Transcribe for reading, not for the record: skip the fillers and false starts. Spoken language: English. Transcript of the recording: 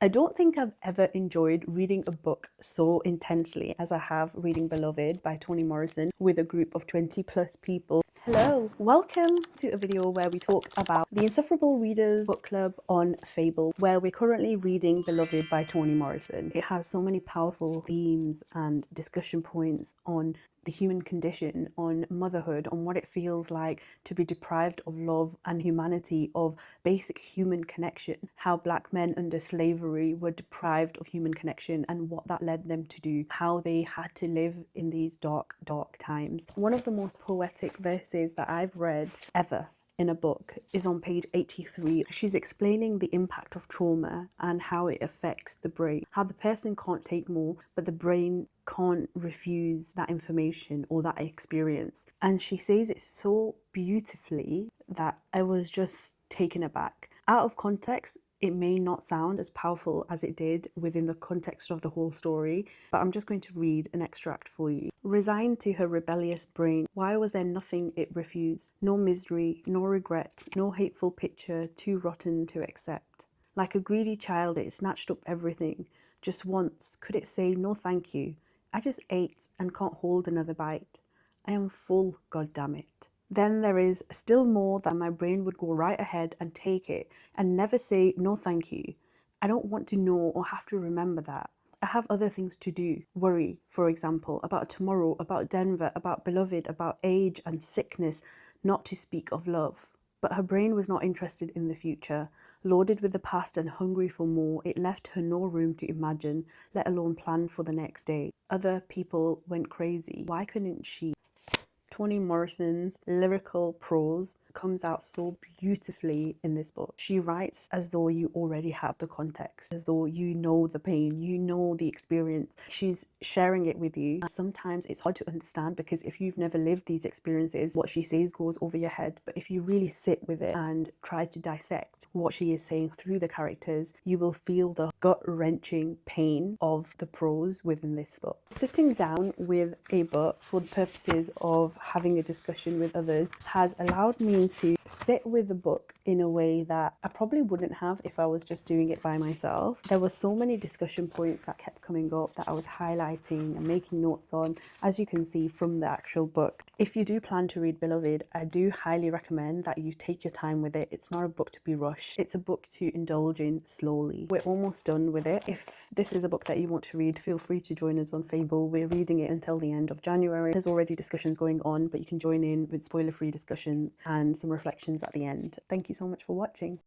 I don't think I've ever enjoyed reading a book so intensely as I have reading Beloved by Toni Morrison with a group of 20 plus people. Hello, welcome to a video where we talk about the Insufferable Readers Book Club on Fable, where we're currently reading Beloved by Toni Morrison. It has so many powerful themes and discussion points on the human condition, on motherhood, on what it feels like to be deprived of love and humanity, of basic human connection, how Black men under slavery were deprived of human connection and what that led them to do, how they had to live in these dark, dark times. One of the most poetic verses that I've read ever in a book is on page 83. She's explaining the impact of trauma and how it affects the brain, how the person can't take more, but the brain can't refuse that information or that experience. And she says it so beautifully that I was just taken aback. Out of context, it may not sound as powerful as it did within the context of the whole story, but I'm just going to read an extract for you. Resigned to her rebellious brain, why was there nothing it refused? No misery, no regret, no hateful picture too rotten to accept. Like a greedy child, it snatched up everything. Just once, could it say no thank you? I just ate and can't hold another bite. I am full, goddammit. Then there is still more that my brain would go right ahead and take it and never say no thank you. I don't want to know or have to remember that. I have other things to do. Worry, for example, about tomorrow, about Denver, about Beloved, about age and sickness, not to speak of love. But her brain was not interested in the future. Loaded with the past and hungry for more, it left her no room to imagine, let alone plan for the next day. Other people went crazy. Why couldn't she? Toni Morrison's lyrical prose comes out so beautifully in this book. She writes as though you already have the context, as though you know the pain, you know the experience. She's sharing it with you. Sometimes it's hard to understand because if you've never lived these experiences, what she says goes over your head. But if you really sit with it and try to dissect what she is saying through the characters, you will feel the gut-wrenching pain of the prose within this book. Sitting down with a book for the purposes of having a discussion with others has allowed me to sit with the book in a way that I probably wouldn't have if I was just doing it by myself. There were so many discussion points that kept coming up that I was highlighting and making notes on, as you can see from the actual book. If you do plan to read Beloved, I do highly recommend that you take your time with it. It's not a book to be rushed. It's a book to indulge in slowly. We're almost done with it. If this is a book that you want to read, feel free to join us on Fable. We're reading it until the end of January. There's already discussions going on, but you can join in with spoiler-free discussions and some reflections at the end. Thank you so much for watching.